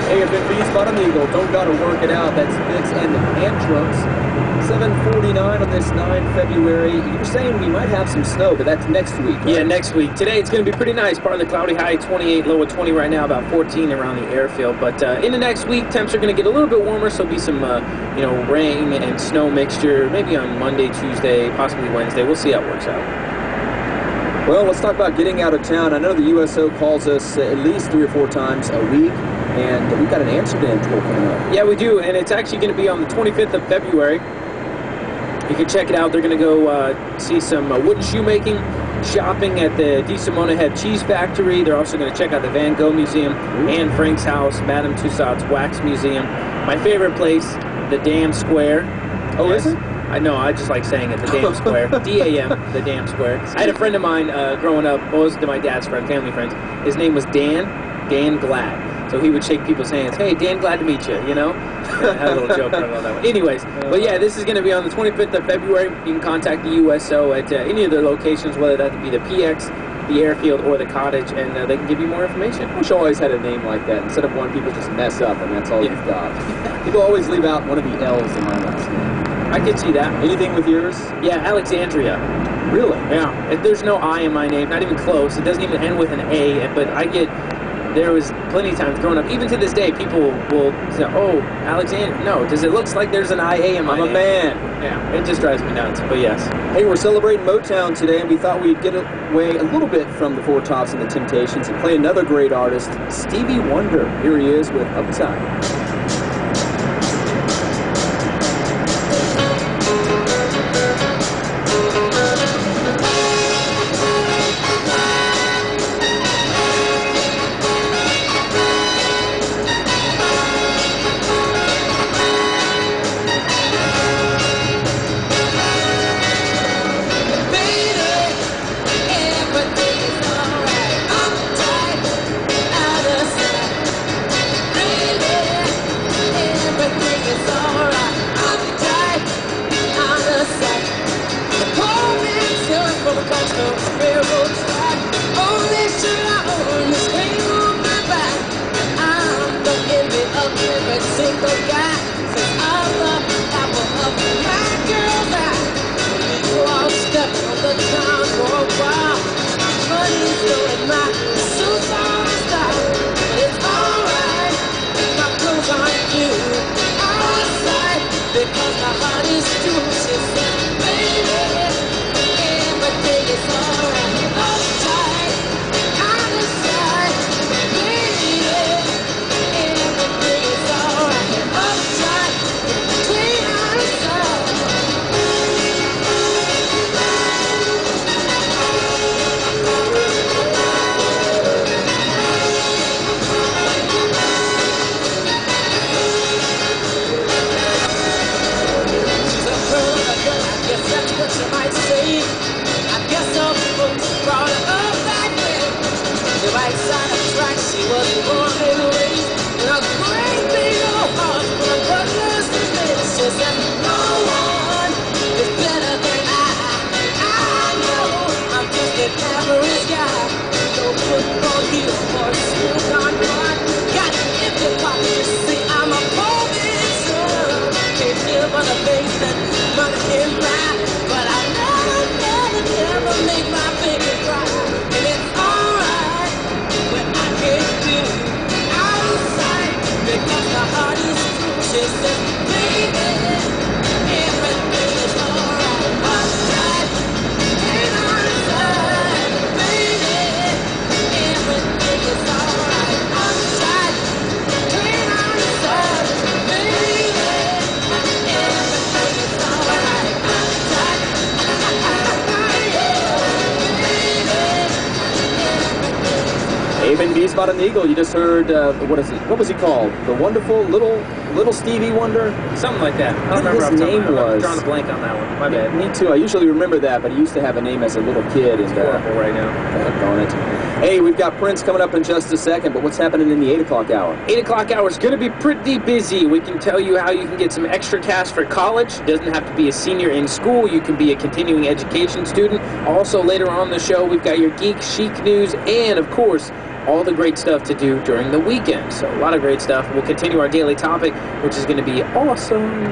Hey, if it beats Bottom Eagle, don't gotta work it out. That's Fix and the Tantrums. 7:49 on this 9 February. You're saying we might have some snow, but that's next week, right? Yeah, next week. Today it's going to be pretty nice. Partly cloudy, high 28, low of 20 right now, about 14 around the airfield. But in the next week, temps are going to get a little bit warmer, so there'll be some, rain and snow mixture, maybe on Monday, Tuesday, possibly Wednesday. We'll see how it works out. Well, let's talk about getting out of town. I know the USO calls us at least 3 or 4 times a week, and we've got an Amsterdam tour coming up. Yeah, we do, and it's actually going to be on the 25th of February. You can check it out. They're going to go see some wooden shoemaking, shopping at the De Simona Head Cheese Factory. They're also going to check out the Van Gogh Museum, Anne Frank's house, Madame Tussauds Wax Museum. My favorite place, the Dam Square. Oh, yes. Is it? I know, I just like saying it, the Dam Square. D-A-M, the Dam Square. I had a friend of mine growing up, was my dad's friend, family friends. His name was Dan Glad. So he would shake people's hands. Hey, Dan, glad to meet you, you know? I had a little joke on that one. Anyways, but yeah, this is going to be on the 25th of February. You can contact the USO at any of their locations, whether that be the PX, the airfield, or the cottage, and they can give you more information. I wish I always had a name like that instead of one people just mess up and that's all you've got. People always leave out one of the L's in my last name. I could see that. Anything with yours? Yeah, Alexandria. Really? Yeah. There's no I in my name, not even close. It doesn't even end with an A, but there was plenty of times growing up, even to this day, people will say, oh, Alexander. No, does it look like there's an IA in my name? I'm a man. Yeah, it just drives me nuts, but yes. Hey, we're celebrating Motown today, and we thought we'd get away a little bit from the Four Tops and the Temptations and play another great artist, Stevie Wonder. Here he is with Upside. Bottom Eagle, you just heard, what is it? What was he called? The wonderful little Stevie Wonder? Something like that. I don't remember his name was. I'm drawing a blank on that one. My bad. Me too. I usually remember that, but he used to have a name as a little kid. It's horrible right now. Darn it. Hey, we've got Prince coming up in just a second, but what's happening in the 8 o'clock hour? 8 o'clock hour is going to be pretty busy. We can tell you how you can get some extra cash for college. It doesn't have to be a senior in school. You can be a continuing education student. Also, later on in the show, we've got your geek chic news and, of course, all the great stuff to do during the weekend. So a lot of great stuff. We'll continue our daily topic, which is going to be awesome.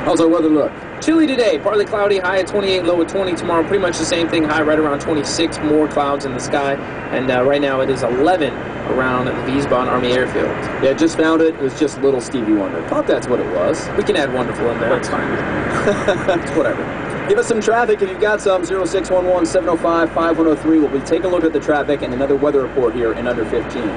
How's our weather look? Chilly today, partly cloudy, high at 28, low at 20. Tomorrow, pretty much the same thing, high right around 26, more clouds in the sky. And right now it is 11 around the Wiesbaden Army Airfield. Yeah, just found it. It was just Little Stevie Wonder. Thought that's what it was. We can add wonderful in there. That's fine. It's whatever. Give us some traffic if you've got some. 0611-705-5103. We'll be taking a look at the traffic and another weather report here in under 15.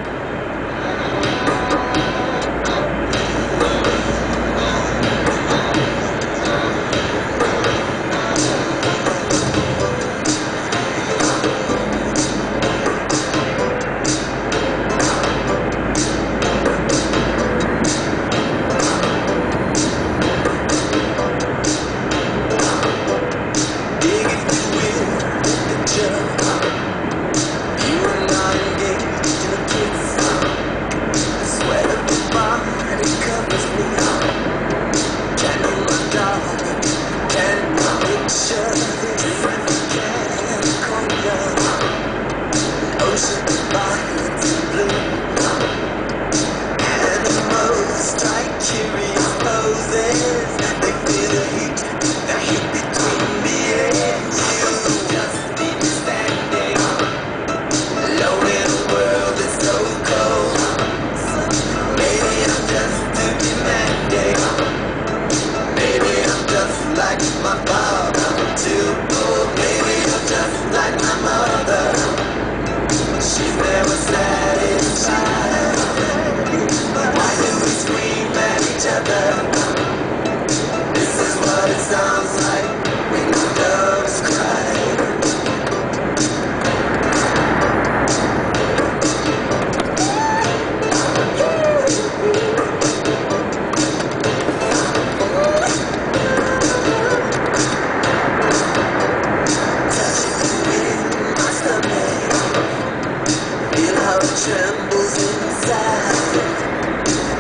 Trembles inside.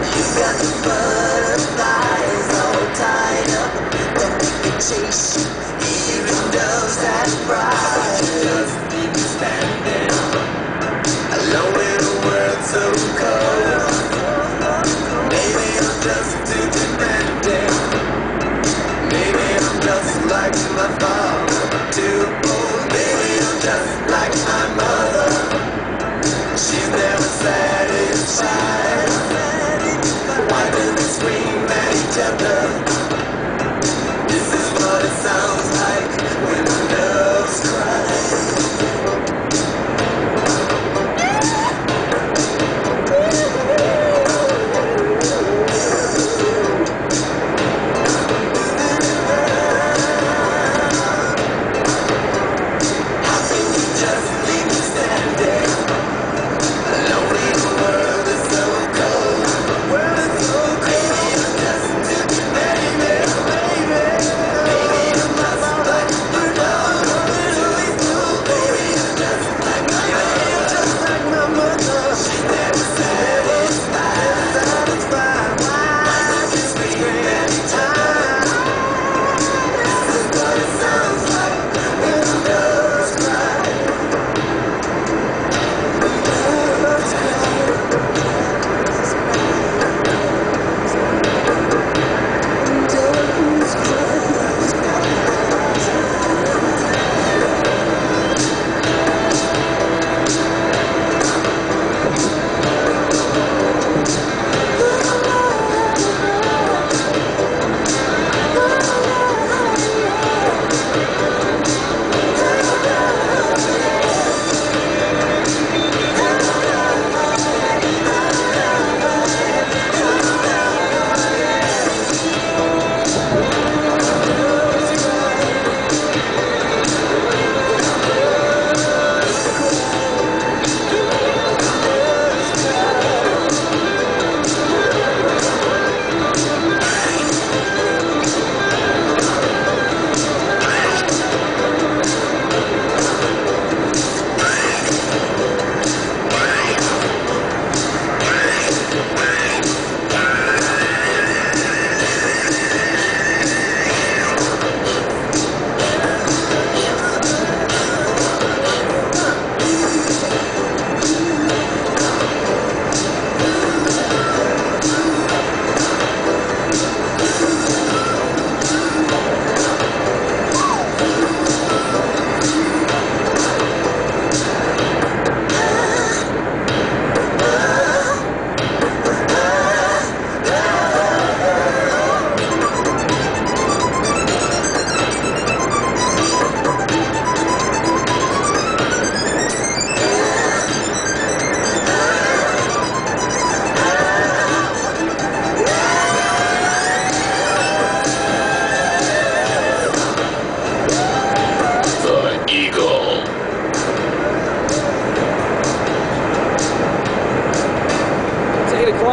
You got the butterfly.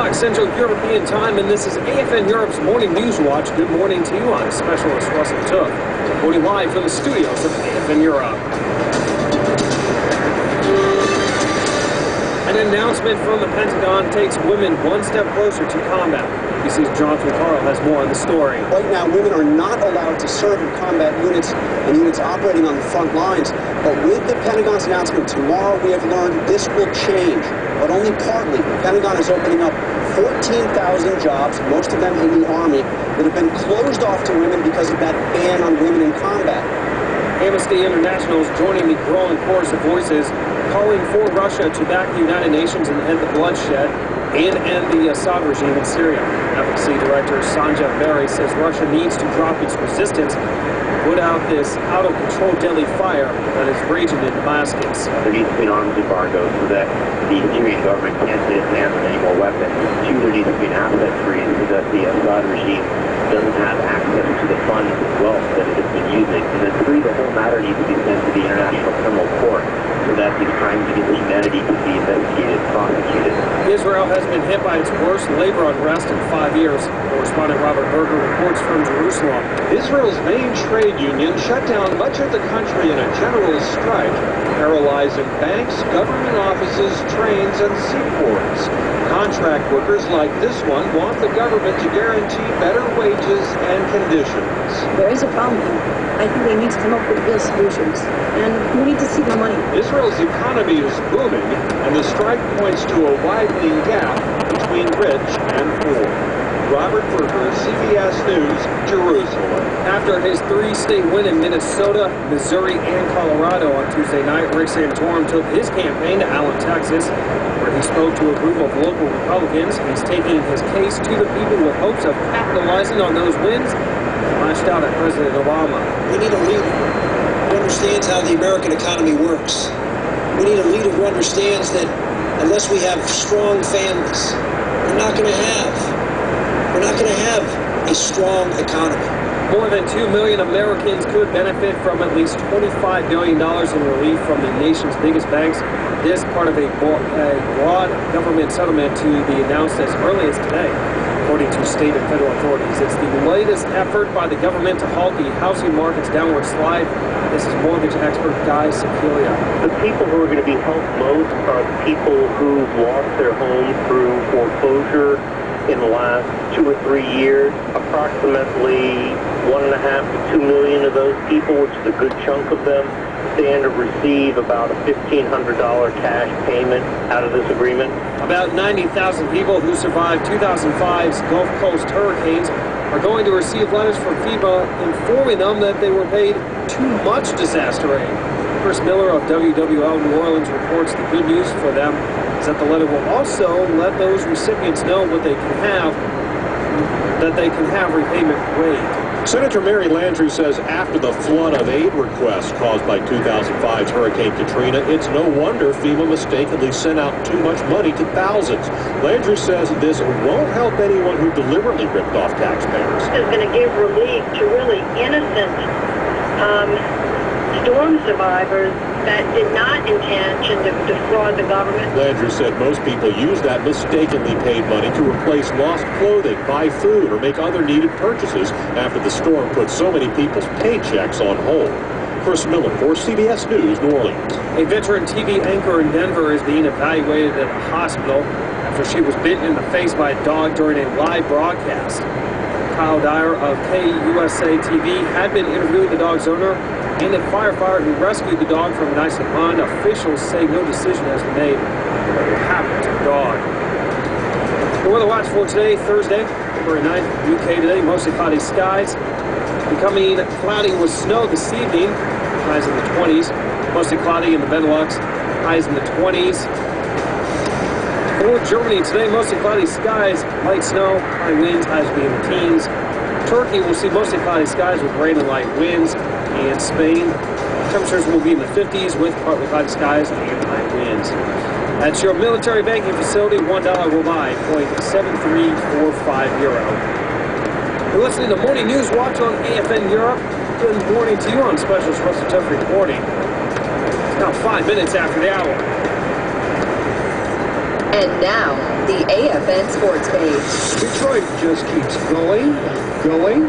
o'clock Central European Time, and this is AFN Europe's Morning News Watch. Good morning to you. I'm Specialist Russell Took, reporting live from the studios of AFN Europe. An announcement from the Pentagon takes women one step closer to combat. ABC's Jonathan Carl has more on the story. Right now, women are not allowed to serve in combat units and units operating on the front lines. But with the Pentagon's announcement tomorrow, we have learned this will change, but only partly. The Pentagon is opening up 14,000 jobs, most of them in the Army, that have been closed off to women because of that ban on women in combat. Amnesty International is joining the growing chorus of voices calling for Russia to back the United Nations and end the bloodshed and end the Assad regime in Syria. Advocacy Director Sanjay Berry says Russia needs to drop its resistance, put out this out-of-control deadly fire that is raging in Damascus. There needs to be an arms embargo so that the Syrian government can't get its hands on any more weapons. Two, there needs to be an asset freeze so that the Assad regime doesn't have access to the funds and wealth that it has been using. And then three, the whole matter needs to be sent to the International Criminal Court so that these crimes against humanity can be investigated and prosecuted. Israel has been hit by its worst labor unrest in 5 years. Correspondent Robert Berger reports from Jerusalem. Israel's main trade union shut down much of the country in a general strike, paralyzing banks, government offices, trains, and seaports. Contract workers like this one want the government to guarantee better wages and conditions. There is a problem here. I think they need to come up with real solutions, and we need to see the money. Israel's economy is booming, and the strike points to a widening gap between rich and poor. Robert Berger, CBS News, Jerusalem. After his three-state win in Minnesota, Missouri, and Colorado on Tuesday night, Rick Santorum took his campaign to Allen, Texas, where he spoke to a group of local Republicans. He's taking his case to the people with hopes of capitalizing on those wins, lashed out at President Obama. We need a leader who understands how the American economy works. We need a leader who understands that unless we have strong families, we're not going to have a strong economy. More than 2 million Americans could benefit from at least $25 billion in relief from the nation's biggest banks. This part of a broad government settlement to be announced as early as today, according to state and federal authorities. It's the latest effort by the government to halt the housing market's downward slide. This is mortgage expert Guy Sequelia. The people who are going to be helped most are the people who've lost their homes through foreclosure in the last 2 or 3 years. Approximately 1.5 to 2 million of those people, which is a good chunk of them, stand to receive about a $1,500 cash payment out of this agreement. About 90,000 people who survived 2005's Gulf Coast hurricanes are going to receive letters from FEMA informing them that they were paid too much disaster aid. Chris Miller of WWL New Orleans reports the good news for them is that the letter will also let those recipients know that they can have repayment waived. Senator Mary Landrieu says after the flood of aid requests caused by 2005's Hurricane Katrina, it's no wonder FEMA mistakenly sent out too much money to thousands. Landrieu says this won't help anyone who deliberately ripped off taxpayers. It's going to give relief to really innocent storm survivors that did not intend to defraud the government. Landrieu said most people use that mistakenly paid money to replace lost clothing, buy food, or make other needed purchases after the storm put so many people's paychecks on hold. Chris Miller for CBS News, New Orleans. A veteran TV anchor in Denver is being evaluated at a hospital after she was bitten in the face by a dog during a live broadcast. Kyle Dyer of KUSA TV had been interviewing the dog's owner and a firefighter who rescued the dog from an icy pond. Officials say no decision has been made what will happen to the dog. The weather watch for today, Thursday, February 9th, UK today, mostly cloudy skies. Becoming cloudy with snow this evening, highs in the 20s. Mostly cloudy in the Benelux, highs in the 20s. For Germany today, mostly cloudy skies, light snow, high winds, highs will be in the teens. Turkey will see mostly cloudy skies with rain and light winds. And Spain, temperatures will be in the 50s with partly cloudy skies and high winds. At your military banking facility, $1 will buy €0.7345. You're listening to Morning News Watch on AFN Europe. Good morning to you. I'm Specialist Russell Tuff reporting. It's now 5 minutes after the hour. And now, the AFN Sports page. Detroit just keeps going and going.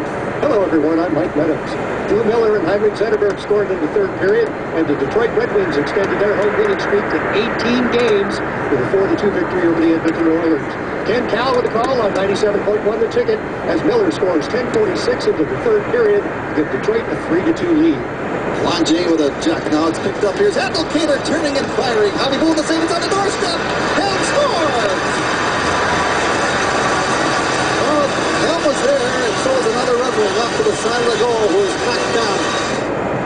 Hello, everyone. I'm Mike Meadows. Drew Miller and Heinrich Zetterberg scored in the third period, and the Detroit Red Wings extended their home winning streak to 18 games with a 4-2 victory over the Edmonton Oilers. Ken Cowell with a call on 97.1 The Ticket as Miller scores 10:46 into the third period to give Detroit a 3-2 lead. Lange with a jack. Now it's picked up. Here's Handel Kater turning and firing. Javi Boone the save. It's on the doorstep. And scores! Well, Helm was there, and so was another Red Wing off to the side of the goal who was knocked down.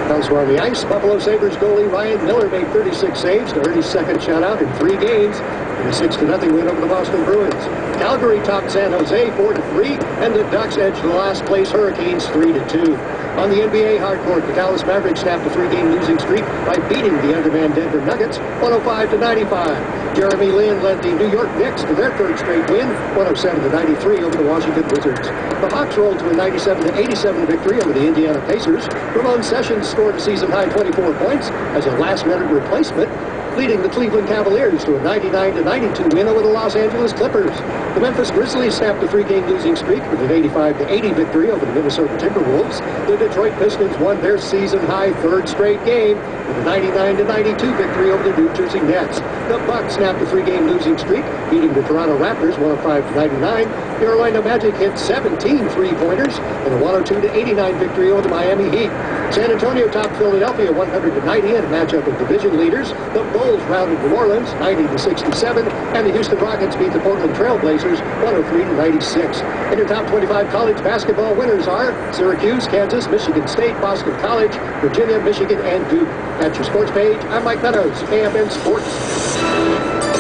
Elsewhere on the ice, Buffalo Sabres goalie Ryan Miller made 36 saves to earn his second shutout in 3 games in a 6-0 win over the Boston Bruins. Calgary topped San Jose 4-3, and the Ducks edged the last-place Hurricanes 3-2. On the NBA hardcourt, the Dallas Mavericks snapped a 3-game losing streak by beating the undermanned Denver Nuggets 105-95. Jeremy Lin led the New York Knicks to their third straight win, 107-93 over the Washington Wizards. The Hawks rolled to a 97-87 victory over the Indiana Pacers. Ramon Sessions scored a season-high 24 points as a last-minute replacement, leading the Cleveland Cavaliers to a 99-92 win over the Los Angeles Clippers. The Memphis Grizzlies snapped a 3-game losing streak with an 85-80 victory over the Minnesota Timberwolves. The Detroit Pistons won their season-high third straight game with a 99-92 victory over the New Jersey Nets. The Bucks snapped a 3-game losing streak, beating the Toronto Raptors 105-99. The Orlando Magic hit 17 3-pointers in a 102-89 victory over the Miami Heat. San Antonio topped Philadelphia 100-90 in a matchup of division leaders. The Bulls rounded New Orleans 90-67, and the Houston Rockets beat the Portland Trail Blazers 103-96. In your top 25 college basketball winners are Syracuse, Kansas, Michigan State, Boston College, Virginia, Michigan, and Duke. That's your sports page. I'm Mike Meadows, AFN Sports.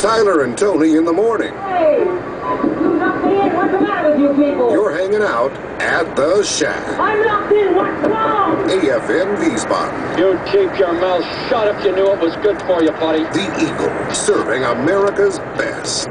Tyler and Tony in the morning. Hey, what's the matter with you people? You're hanging out at the Shack. I'm locked in. What's wrong? AFN Wiesbaden. You'd keep your mouth shut if you knew it was good for you, buddy. The Eagle, serving America's best.